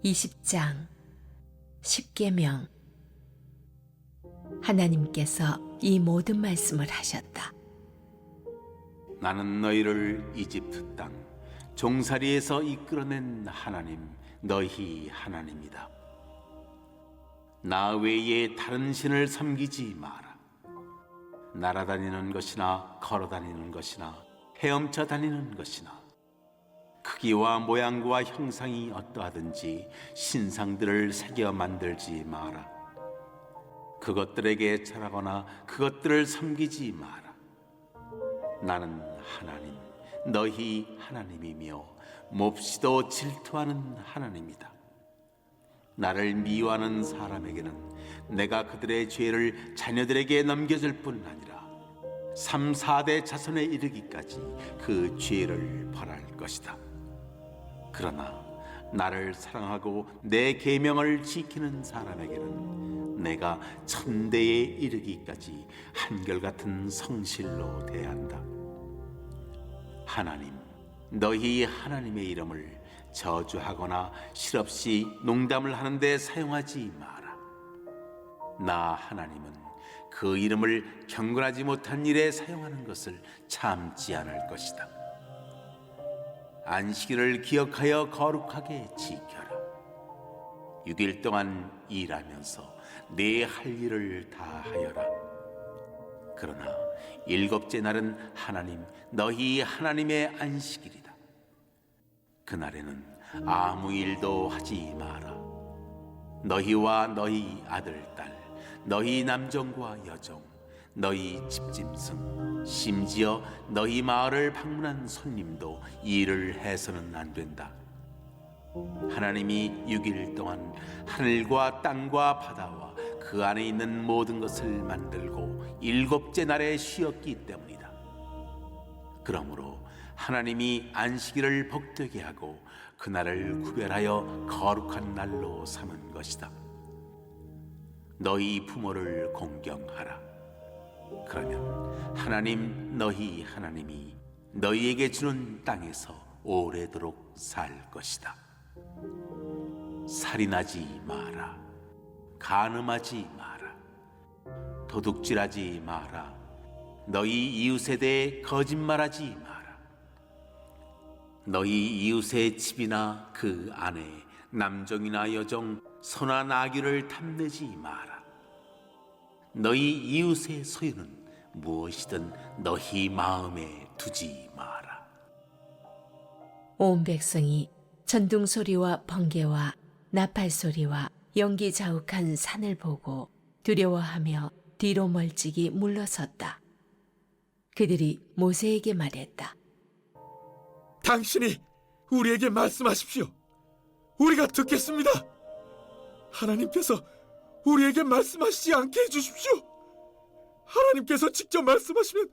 20장 십계명. 하나님께서 이 모든 말씀을 하셨다. 나는 너희를 이집트 땅 종살이에서 이끌어낸 하나님 너희 하나님이다. 나 외에 다른 신을 섬기지 마라. 날아다니는 것이나 걸어다니는 것이나 헤엄쳐 다니는 것이나 크기와 모양과 형상이 어떠하든지 신상들을 새겨 만들지 마라. 그것들에게 절하거나 그것들을 섬기지 마라. 나는 하나님 너희 하나님이며 몹시도 질투하는 하나님이다. 나를 미워하는 사람에게는 내가 그들의 죄를 자녀들에게 넘겨줄 뿐 아니라 3, 4대 자손에 이르기까지 그 죄를 벌할 것이다. 그러나 나를 사랑하고 내 계명을 지키는 사람에게는 내가 1000대에 이르기까지 한결같은 성실로 대한다. 하나님 너희 하나님의 이름을 저주하거나 실없이 농담을 하는데 사용하지 마라. 나 하나님은 그 이름을 경건하지 못한 일에 사용하는 것을 참지 않을 것이다. 안식일을 기억하여 거룩하게 지켜라. 6일 동안 일하면서 내 할 일을 다 하여라. 그러나 7째 날은 하나님 너희 하나님의 안식일이다. 그날에는 아무 일도 하지 마라. 너희와 너희 아들, 딸, 너희 남종과 여종, 너희 집짐승, 심지어 너희 마을을 방문한 손님도 일을 해서는 안 된다. 하나님이 6일 동안 하늘과 땅과 바다와 그 안에 있는 모든 것을 만들고 7째 날에 쉬었기 때문이다. 그러므로 하나님이 안식일을 복되게 하고 그날을 구별하여 거룩한 날로 삼은 것이다. 너희 부모를 공경하라. 그러면 하나님 너희 하나님이 너희에게 주는 땅에서 오래도록 살 것이다. 살인하지 마라. 간음하지 마라. 도둑질하지 마라. 너희 이웃에 대해 거짓말하지 마라. 너희 이웃의 집이나 그 안에 남종이나 여종, 소나 나귀를 탐내지 마라. 너희 이웃의 소유는 무엇이든 너희 마음에 두지 마라. 온 백성이 전둥소리와 번개와 나팔소리와 연기 자욱한 산을 보고 두려워하며 뒤로 멀찍이 물러섰다. 그들이 모세에게 말했다. 당신이 우리에게 말씀하십시오. 우리가 듣겠습니다. 하나님께서 우리에게 말씀하시지 않게 해주십시오. 하나님께서 직접 말씀하시면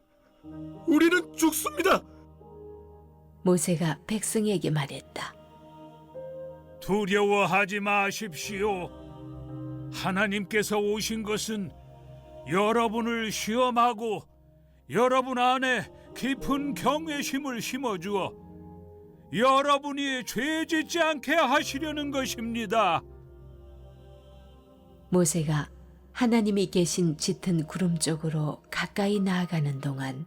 우리는 죽습니다. 모세가 백성에게 말했다. 두려워하지 마십시오. 하나님께서 오신 것은 여러분을 시험하고 여러분 안에 깊은 경외심을 심어주어 여러분이 죄짓지 않게 하시려는 것입니다. 모세가 하나님이 계신 짙은 구름 쪽으로 가까이 나아가는 동안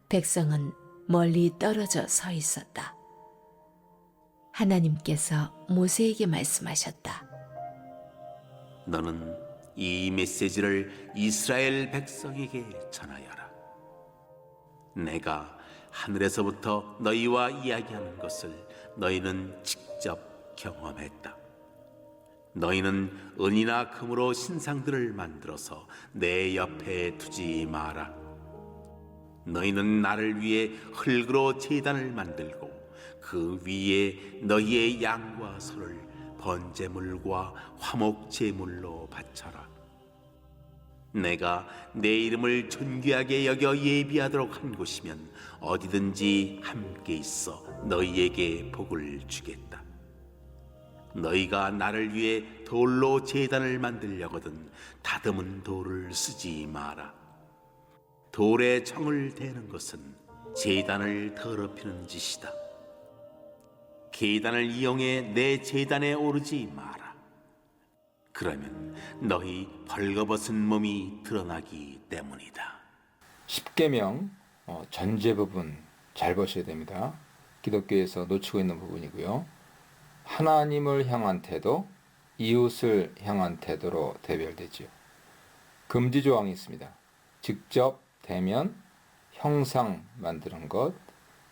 백성은 멀리 떨어져 서 있었다. 하나님께서 모세에게 말씀하셨다. 너는 이 메시지를 이스라엘 백성에게 전하여라. 내가 하늘에서부터 너희와 이야기하는 것을 너희는 직접 경험했다. 너희는 은이나 금으로 신상들을 만들어서 내 옆에 두지 마라. 너희는 나를 위해 흙으로 제단을 만들고 그 위에 너희의 양과 소를 번제물과 화목 제물로 바쳐라. 내가 내 이름을 존귀하게 여겨 예비하도록 한 곳이면 어디든지 함께 있어 너희에게 복을 주겠다. 너희가 나를 위해 돌로 제단을 만들려거든 다듬은 돌을 쓰지 마라. 돌에 청을 대는 것은 제단을 더럽히는 짓이다. 계단을 이용해 내 제단에 오르지 마라. 그러면 너희 벌거벗은 몸이 드러나기 때문이다. 십계명 전제 부분 잘 보셔야 됩니다. 기독교에서 놓치고 있는 부분이고요. 하나님을 향한 태도, 이웃을 향한 태도로 대별되지요. 금지 조항이 있습니다. 직접 대면, 형상 만드는 것,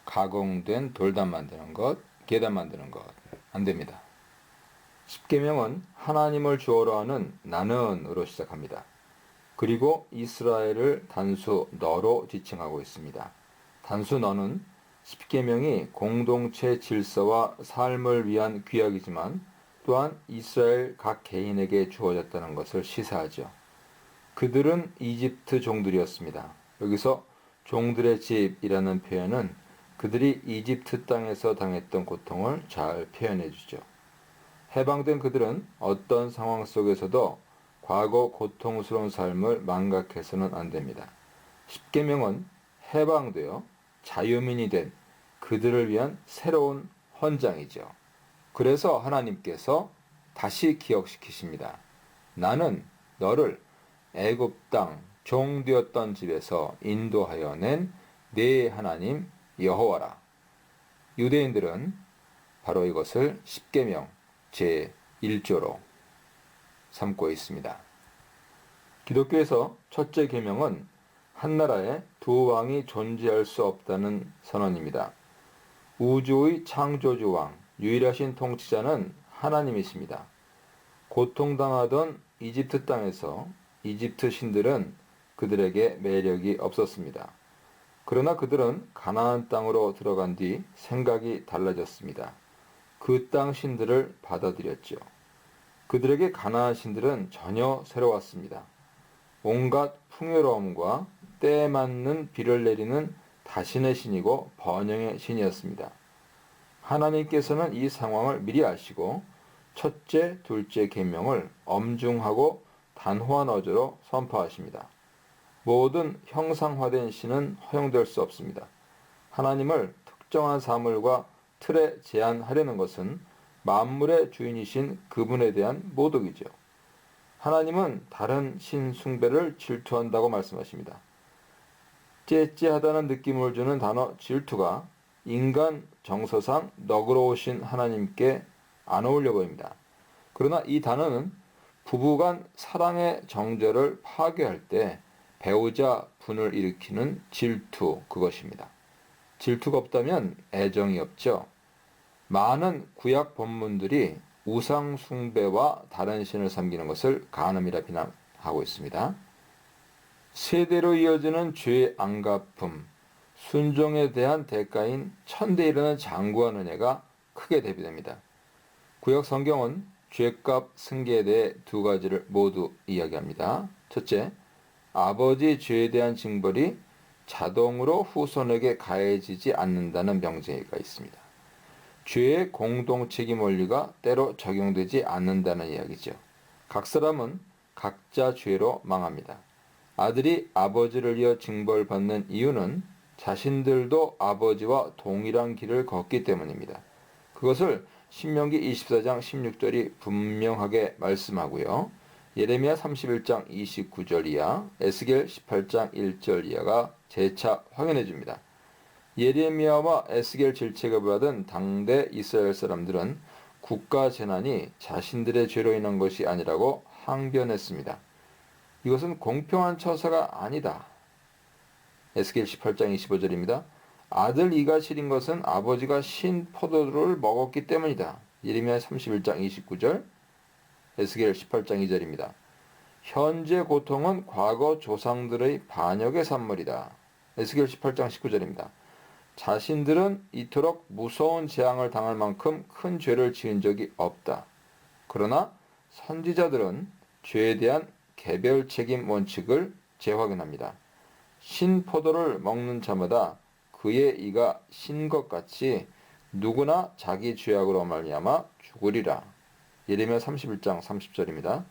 가공된 돌담 만드는 것, 계단 만드는 것 안 됩니다. 십계명은 하나님을 주어로 하는 나는으로 시작합니다. 그리고 이스라엘을 단수 너로 지칭하고 있습니다. 단수 너는 십계명이 공동체 질서와 삶을 위한 규약이지만 또한 이스라엘 각 개인에게 주어졌다는 것을 시사하죠. 그들은 이집트 종들이었습니다. 여기서 종들의 집이라는 표현은 그들이 이집트 땅에서 당했던 고통을 잘 표현해 주죠. 해방된 그들은 어떤 상황 속에서도 과거 고통스러운 삶을 망각해서는 안 됩니다. 십계명은 해방되어 자유민이 된 그들을 위한 새로운 헌장이죠. 그래서 하나님께서 다시 기억시키십니다. 나는 너를 애굽 땅 종되었던 집에서 인도하여 낸 네 하나님 여호와라. 유대인들은 바로 이것을 십계명 제1조로 삼고 있습니다. 기독교에서 첫째 계명은 한나라에 두 왕이 존재할 수 없다는 선언입니다. 우주의 창조주 왕, 유일하신 통치자는 하나님이십니다. 고통당하던 이집트 땅에서 이집트 신들은 그들에게 매력이 없었습니다. 그러나 그들은 가나안 땅으로 들어간 뒤 생각이 달라졌습니다. 그 땅 신들을 받아들였죠. 그들에게 가나안 신들은 전혀 새로웠습니다. 온갖 풍요로움과 때에 맞는 비를 내리는 다신의 신이고 번영의 신이었습니다. 하나님께서는 이 상황을 미리 아시고 첫째, 둘째 계명을 엄중하고 단호한 어조로 선포하십니다. 모든 형상화된 신은 허용될 수 없습니다. 하나님을 특정한 사물과 틀에 제한하려는 것은 만물의 주인이신 그분에 대한 모독이죠. 하나님은 다른 신 숭배를 질투한다고 말씀하십니다. 째째하다는 느낌을 주는 단어 질투가 인간 정서상 너그러우신 하나님께 안 어울려 보입니다. 그러나 이 단어는 부부간 사랑의 정절을 파괴할 때 배우자 분을 일으키는 질투 그것입니다. 질투가 없다면 애정이 없죠. 많은 구약 본문들이 우상 숭배와 다른 신을 섬기는 것을 간음이라 비난하고 있습니다. 세대로 이어지는 죄의 안갚음, 순종에 대한 대가인 천대에 이르는 장구한 은혜가 크게 대비됩니다. 구약 성경은 죄값 승계에 대해 두 가지를 모두 이야기합니다. 첫째, 아버지 죄에 대한 징벌이 자동으로 후손에게 가해지지 않는다는 명제가 있습니다. 죄의 공동 책임 원리가 때로 적용되지 않는다는 이야기죠. 각 사람은 각자 죄로 망합니다. 아들이 아버지를 이어 징벌받는 이유는 자신들도 아버지와 동일한 길을 걷기 때문입니다. 그것을 신명기 24장 16절이 분명하게 말씀하고요. 예레미야 31장 29절 이하, 에스겔 18장 1절 이하가 재차 확인해 줍니다. 예레미야와 에스겔 질책을 받은 당대 이스라엘 사람들은 국가 재난이 자신들의 죄로 인한 것이 아니라고 항변했습니다. 이것은 공평한 처사가 아니다. 에스겔 18장 25절입니다. 아들 이가 시린 것은 아버지가 신 포도를 먹었기 때문이다. 예레미야 31장 29절, 에스겔 18장 2절입니다. 현재 고통은 과거 조상들의 반역의 산물이다. 에스겔 18장 19절입니다. 자신들은 이토록 무서운 재앙을 당할 만큼 큰 죄를 지은 적이 없다. 그러나 선지자들은 죄에 대한 개별 책임 원칙을 재확인합니다. 신 포도를 먹는 자마다 그의 이가 신 것 같이 누구나 자기 죄악으로 말미암아 죽으리라. 예레미야 31장 30절입니다.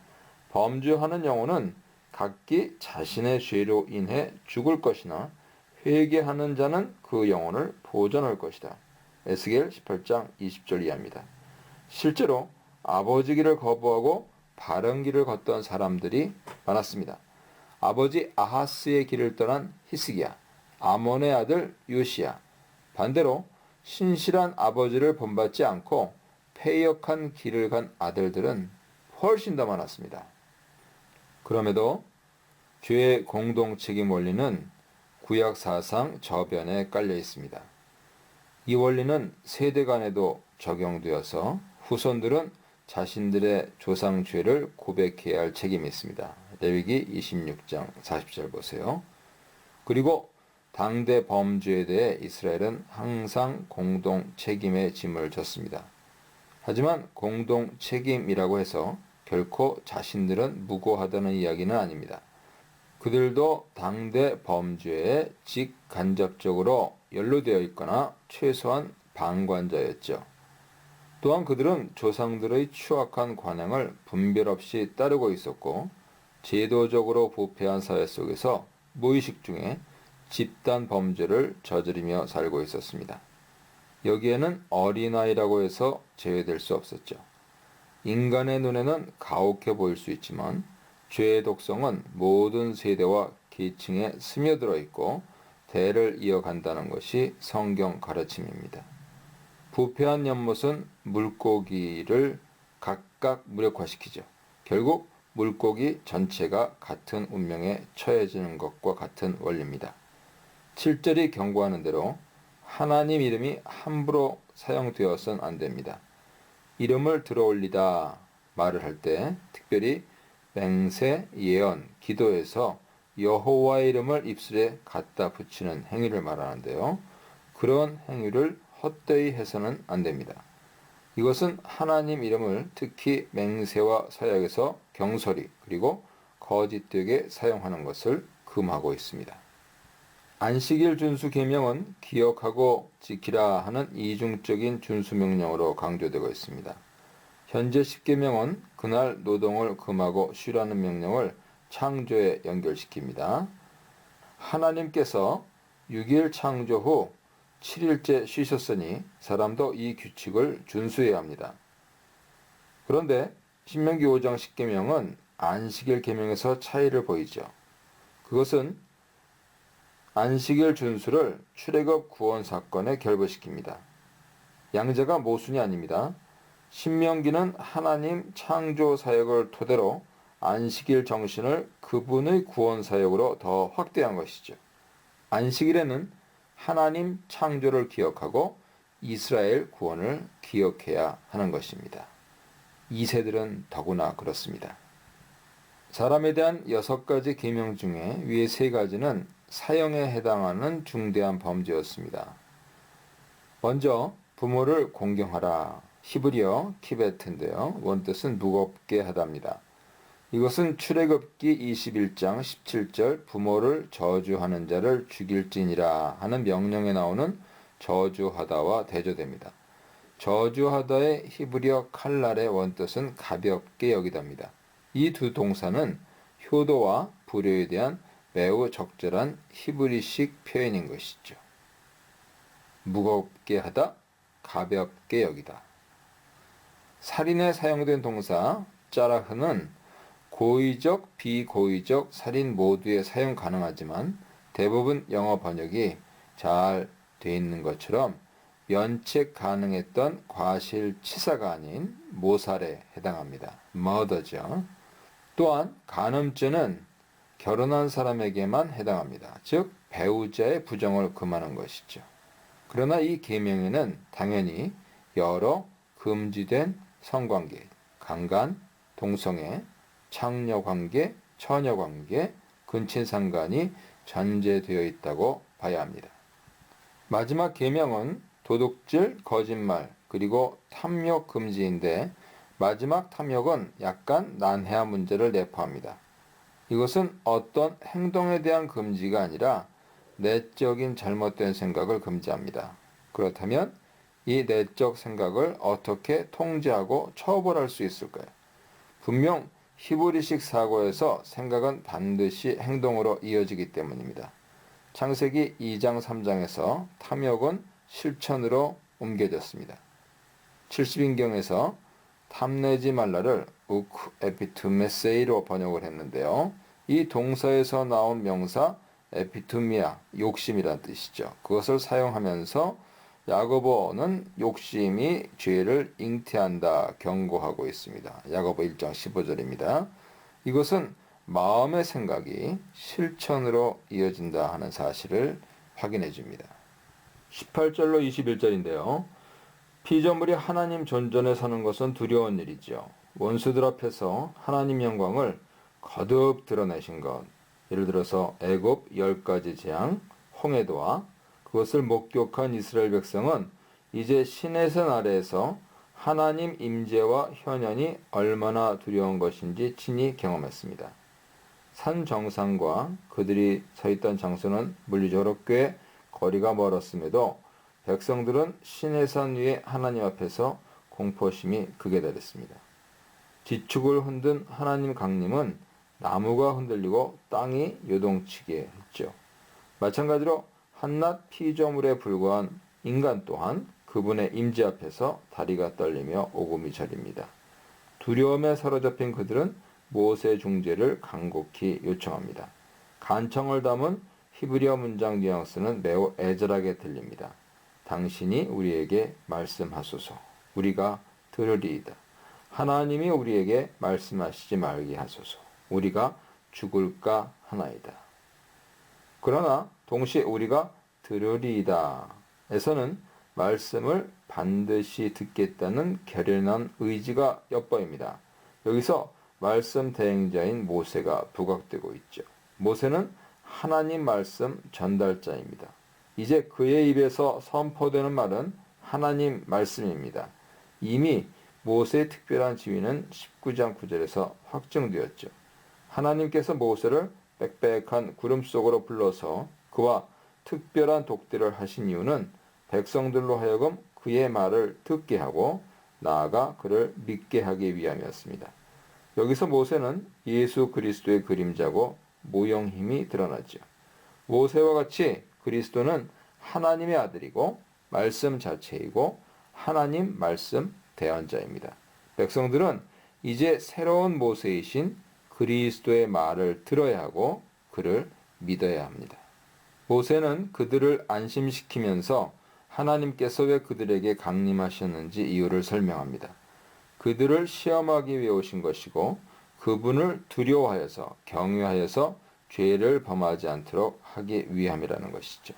범죄하는 영혼은 각기 자신의 죄로 인해 죽을 것이나 회개하는 자는 그 영혼을 보존할 것이다. 에스겔 18장 20절 이하입니다. 실제로 아버지 길을 거부하고 바른 길을 걷던 사람들이 많았습니다. 아버지 아하스의 길을 떠난 히스기야, 아몬의 아들 요시야, 반대로 신실한 아버지를 본받지 않고 패역한 길을 간 아들들은 훨씬 더 많았습니다. 그럼에도 죄의 공동 책임 원리는 구약 사상 저변에 깔려 있습니다. 이 원리는 세대 간에도 적용되어서 후손들은 자신들의 조상 죄를 고백해야 할 책임이 있습니다. 레위기 26장 40절 보세요. 그리고 당대 범죄에 대해 이스라엘은 항상 공동 책임의 짐을 졌습니다. 하지만 공동 책임이라고 해서 결코 자신들은 무고하다는 이야기는 아닙니다. 그들도 당대 범죄에 직간접적으로 연루되어 있거나 최소한 방관자였죠. 또한 그들은 조상들의 추악한 관행을 분별 없이 따르고 있었고 제도적으로 부패한 사회 속에서 무의식 중에 집단 범죄를 저지르며 살고 있었습니다. 여기에는 어린아이라고 해서 제외될 수 없었죠. 인간의 눈에는 가혹해 보일 수 있지만 죄의 독성은 모든 세대와 계층에 스며들어 있고 대를 이어간다는 것이 성경 가르침입니다. 부패한 연못은 물고기를 각각 무력화시키죠. 결국 물고기 전체가 같은 운명에 처해지는 것과 같은 원리입니다. 7절이 경고하는 대로 하나님 이름이 함부로 사용되어서는 안 됩니다. 이름을 들어올리다 말을 할 때 특별히 맹세, 예언, 기도에서 여호와의 이름을 입술에 갖다 붙이는 행위를 말하는데요. 그런 행위를 헛되이 해서는 안 됩니다. 이것은 하나님 이름을 특히 맹세와 서약에서 경솔히 그리고 거짓되게 사용하는 것을 금하고 있습니다. 안식일 준수 계명은 기억하고 지키라 하는 이중적인 준수 명령으로 강조되고 있습니다. 현재 10계명은 그날 노동을 금하고 쉬라는 명령을 창조에 연결시킵니다. 하나님께서 6일 창조 후 7일째 쉬셨으니 사람도 이 규칙을 준수해야 합니다. 그런데 신명기 5장 10계명은 안식일 계명에서 차이를 보이죠. 그것은 안식일 준수를 출애굽 구원 사건에 결부시킵니다. 양자가 모순이 아닙니다. 신명기는 하나님 창조 사역을 토대로 안식일 정신을 그분의 구원 사역으로 더 확대한 것이죠. 안식일에는 하나님 창조를 기억하고 이스라엘 구원을 기억해야 하는 것입니다. 2세들은 더구나 그렇습니다. 사람에 대한 6가지 계명 중에 위의 3가지는 사형에 해당하는 중대한 범죄였습니다. 먼저 부모를 공경하라. 히브리어 키베트인데요. 원뜻은 무겁게 하답니다. 이것은 출애굽기 21장 17절 부모를 저주하는 자를 죽일지니라 하는 명령에 나오는 저주하다와 대조됩니다. 저주하다의 히브리어 칼날의 원뜻은 가볍게 여기답니다. 이 두 동사는 효도와 불효에 대한 매우 적절한 히브리식 표현인 것이죠. 무겁게 하다, 가볍게 여기다. 살인에 사용된 동사 짜라흐는 고의적, 비고의적 살인 모두에 사용 가능하지만 대부분 영어 번역이 잘 돼 있는 것처럼 면책 가능했던 과실치사가 아닌 모살에 해당합니다. murder죠. 또한 간음죄는 결혼한 사람에게만 해당합니다. 즉 배우자의 부정을 금하는 것이죠. 그러나 이 계명에는 당연히 여러 금지된 성관계, 강간, 동성애, 창녀관계, 처녀관계, 근친상간이 전제되어 있다고 봐야 합니다. 마지막 계명은 도둑질, 거짓말, 그리고 탐욕 금지인데 마지막 탐욕은 약간 난해한 문제를 내포합니다. 이것은 어떤 행동에 대한 금지가 아니라 내적인 잘못된 생각을 금지합니다. 그렇다면 이 내적 생각을 어떻게 통제하고 처벌할 수 있을까요? 분명 히브리식 사고에서 생각은 반드시 행동으로 이어지기 때문입니다. 창세기 2장 3장에서 탐욕은 실천으로 옮겨졌습니다. 70인경에서 탐내지 말라를 우크 에피투메세이로 번역을 했는데요. 이 동사에서 나온 명사 에피투미아, 욕심이란 뜻이죠. 그것을 사용하면서 야고보는 욕심이 죄를 잉태한다 경고하고 있습니다. 야고보 1장 15절입니다. 이것은 마음의 생각이 실천으로 이어진다 하는 사실을 확인해 줍니다. 18절로 21절인데요. 피조물이 하나님 존전에 서는 것은 두려운 일이죠. 원수들 앞에서 하나님 영광을 거듭 드러내신 것, 예를 들어서 애굽 10가지 재앙, 홍해도와 그것을 목격한 이스라엘 백성은 이제 시내산 아래에서 하나님 임재와 현현이 얼마나 두려운 것인지 친히 경험했습니다. 산 정상과 그들이 서 있던 장소는 물리적으로 꽤 거리가 멀었음에도 백성들은 시내산 위에 하나님 앞에서 공포심이 극에 달했습니다. 지축을 흔든 하나님 강림은 나무가 흔들리고 땅이 요동치게 했죠. 마찬가지로 한낱 피조물에 불과한 인간 또한 그분의 임재 앞에서 다리가 떨리며 오금이 저립니다. 두려움에 사로잡힌 그들은 모세 중재를 간곡히 요청합니다. 간청을 담은 히브리어 문장 뉘앙스는 매우 애절하게 들립니다. 당신이 우리에게 말씀하소서. 우리가 들으리이다. 하나님이 우리에게 말씀하시지 말게 하소서. 우리가 죽을까 하나이다. 그러나 동시에 우리가 들으리이다 에서는 말씀을 반드시 듣겠다는 결연한 의지가 엿보입니다. 여기서 말씀 대행자인 모세가 부각되고 있죠. 모세는 하나님 말씀 전달자입니다. 이제 그의 입에서 선포되는 말은 하나님 말씀입니다. 이미 모세의 특별한 지위는 19장 9절에서 확정되었죠. 하나님께서 모세를 빽빽한 구름 속으로 불러서 그와 특별한 독대를 하신 이유는 백성들로 하여금 그의 말을 듣게 하고 나아가 그를 믿게 하기 위함이었습니다. 여기서 모세는 예수 그리스도의 그림자고 모형힘이 드러나죠. 모세와 같이 그리스도는 하나님의 아들이고 말씀 자체이고 하나님 말씀 대언자입니다. 백성들은 이제 새로운 모세이신 그리스도의 말을 들어야 하고 그를 믿어야 합니다. 모세는 그들을 안심시키면서 하나님께서 왜 그들에게 강림하셨는지 이유를 설명합니다. 그들을 시험하기 위해 오신 것이고 그분을 두려워하여서 경외하여서 죄를 범하지 않도록 하기 위함이라는 것이죠.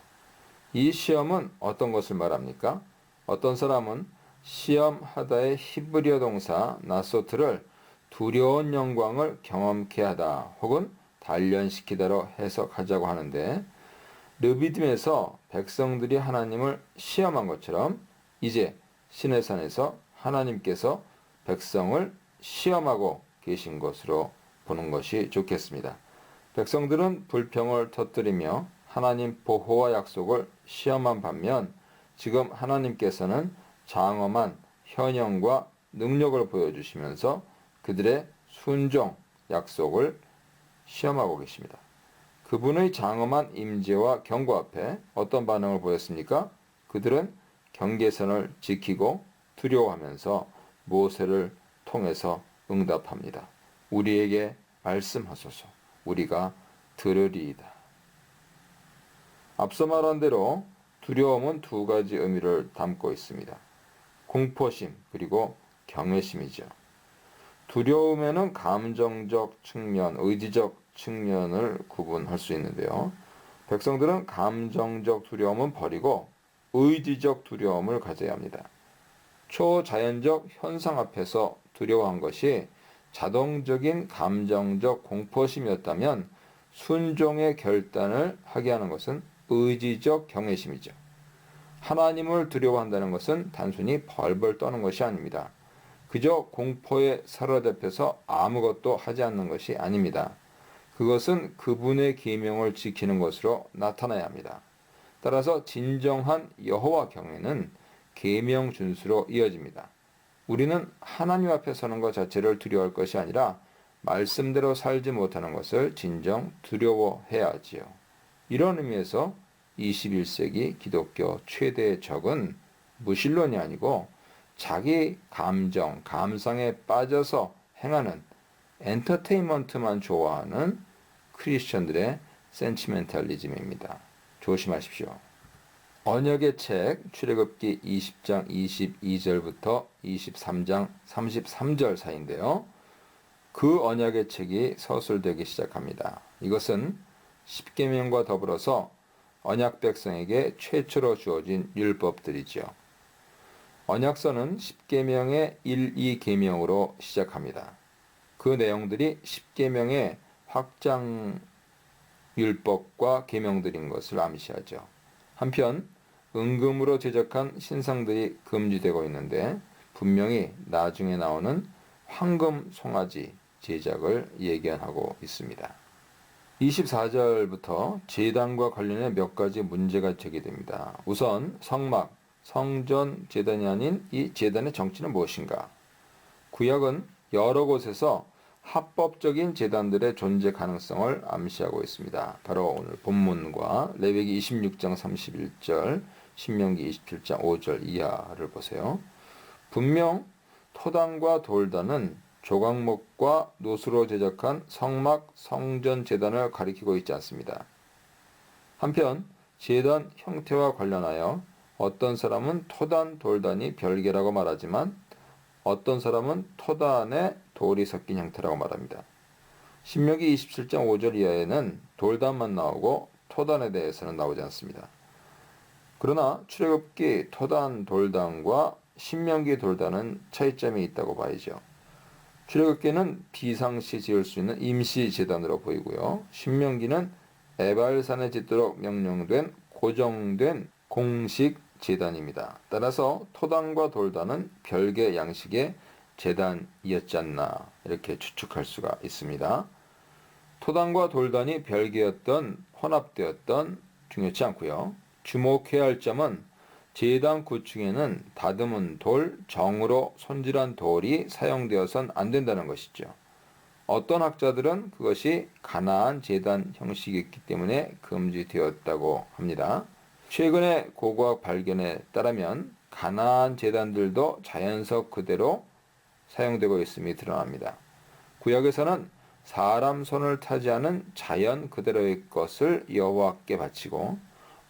이 시험은 어떤 것을 말합니까? 어떤 사람은 시험하다의 히브리어 동사 나소트를 두려운 영광을 경험케 하다 혹은 단련시키다로 해석하자고 하는데 르비딤에서 백성들이 하나님을 시험한 것처럼 이제 시내산에서 하나님께서 백성을 시험하고 계신 것으로 보는 것이 좋겠습니다. 백성들은 불평을 터뜨리며 하나님 보호와 약속을 시험한 반면 지금 하나님께서는 장엄한 현영과 능력을 보여주시면서 그들의 순종, 약속을 시험하고 계십니다. 그분의 장엄한 임재와 경고 앞에 어떤 반응을 보였습니까? 그들은 경계선을 지키고 두려워하면서 모세를 통해서 응답합니다. 우리에게 말씀하소서. 우리가 들으리이다. 앞서 말한 대로 두려움은 두 가지 의미를 담고 있습니다. 공포심 그리고 경외심이죠. 두려움에는 감정적 측면, 의지적 측면을 구분할 수 있는데요. 백성들은 감정적 두려움은 버리고 의지적 두려움을 가져야 합니다. 초자연적 현상 앞에서 두려워한 것이 자동적인 감정적 공포심이었다면 순종의 결단을 하게 하는 것은 의지적 경외심이죠. 하나님을 두려워한다는 것은 단순히 벌벌 떠는 것이 아닙니다. 그저 공포에 사로잡혀서 아무것도 하지 않는 것이 아닙니다. 그것은 그분의 계명을 지키는 것으로 나타나야 합니다. 따라서 진정한 여호와 경외는 계명 준수로 이어집니다. 우리는 하나님 앞에 서는 것 자체를 두려워할 것이 아니라 말씀대로 살지 못하는 것을 진정 두려워해야 하지요. 이런 의미에서 21세기 기독교 최대의 적은 무신론이 아니고 자기 감정, 감상에 빠져서 행하는 엔터테인먼트만 좋아하는 크리스천들의 센치멘탈리즘입니다. 조심하십시오. 언약의 책 출애굽기 20장 22절부터 23장 33절 사이인데요. 그 언약의 책이 서술되기 시작합니다. 이것은 십계명과 더불어서 언약 백성에게 최초로 주어진 율법들이죠. 언약서는 십계명의 1, 2계명으로 시작합니다. 그 내용들이 십계명의 확장 율법과 계명들인 것을 암시하죠. 한편 은금으로 제작한 신상들이 금지되고 있는데 분명히 나중에 나오는 황금 송아지 제작을 예견하고 있습니다. 24절부터 제단과 관련해 몇 가지 문제가 제기됩니다. 우선 성막, 성전 제단이 아닌 이 제단의 정체는 무엇인가? 구약은 여러 곳에서 합법적인 제단들의 존재 가능성을 암시하고 있습니다. 바로 오늘 본문과 레위기 26장 31절, 신명기 27장 5절 이하를 보세요. 분명 토단과 돌단은 조각목과 노수로 제작한 성막, 성전 제단을 가리키고 있지 않습니다. 한편 제단 형태와 관련하여 어떤 사람은 토단, 돌단이 별개라고 말하지만 어떤 사람은 토단에 돌이 섞인 형태라고 말합니다. 신명기 27장 5절 이하에는 돌단만 나오고 토단에 대해서는 나오지 않습니다. 그러나 출애굽기 토단 돌단과 신명기 돌단은 차이점이 있다고 봐야죠. 출애굽기는 비상시 지을 수 있는 임시 제단으로 보이고요. 신명기는 에발산에 짓도록 명령된 고정된 공식 제단입니다. 따라서 토단과 돌단은 별개 양식의 제단이었지 않나 이렇게 추측할 수가 있습니다. 토단과 돌단이 별개였던 혼합되었던 중요치 않고요. 주목해야 할 점은 제단 구층에는 다듬은 돌, 정으로 손질한 돌이 사용되어선 안 된다는 것이죠. 어떤 학자들은 그것이 가나안 제단 형식이었기 때문에 금지되었다고 합니다. 최근의 고고학 발견에 따르면 가나안 제단들도 자연석 그대로 사용되고 있음이 드러납니다. 구약에서는 사람 손을 타지 않은 자연 그대로의 것을 여호와께 바치고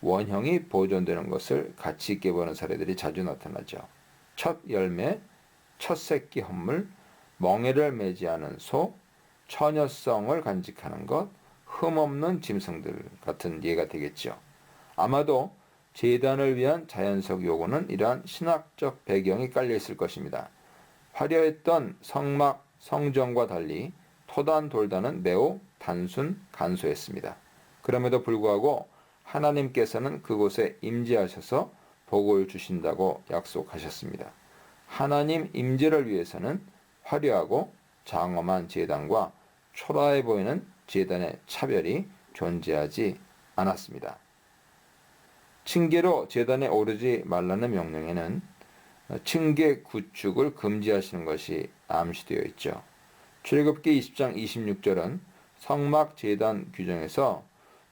원형이 보존되는 것을 가치 있게 보는 사례들이 자주 나타나죠. 첫 열매, 첫 새끼 헌물, 멍에를 매지 않은 소, 처녀성을 간직하는 것, 흠없는 짐승들 같은 예가 되겠죠. 아마도 제단을 위한 자연석 요구는 이러한 신학적 배경이 깔려 있을 것입니다. 화려했던 성막, 성전과 달리 토단, 돌단은 매우 단순, 간소했습니다. 그럼에도 불구하고 하나님께서는 그곳에 임재하셔서 복을 주신다고 약속하셨습니다. 하나님 임재를 위해서는 화려하고 장엄한 제단과 초라해 보이는 제단의 차별이 존재하지 않았습니다. 층계로 제단에 오르지 말라는 명령에는 층계 구축을 금지하시는 것이 암시되어 있죠. 출애굽기 20장 26절은 성막 제단 규정에서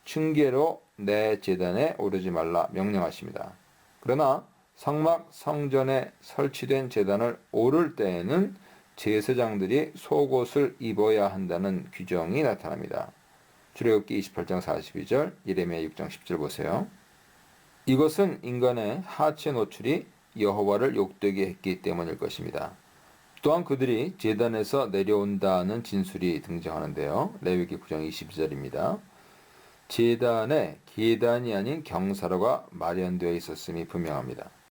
층계로 내 제단에 오르지 말라 명령하십니다. 그러나 성막 성전에 설치된 제단을 오를 때에는 제사장들이 속옷을 입어야 한다는 규정이 나타납니다. 출애굽기 28장 42절, 예레미야 6장 10절 보세요. 이것은 인간의 하체 노출이 여호와를 욕되게 했기 때문일 것입니다. 또한 그들이 제단에서 내려온다는 진술이 등장하는데요. 레위기 9장 22절입니다. 제단에 계단이 아닌 경사로가 마련되어 있었음이 분명합니다.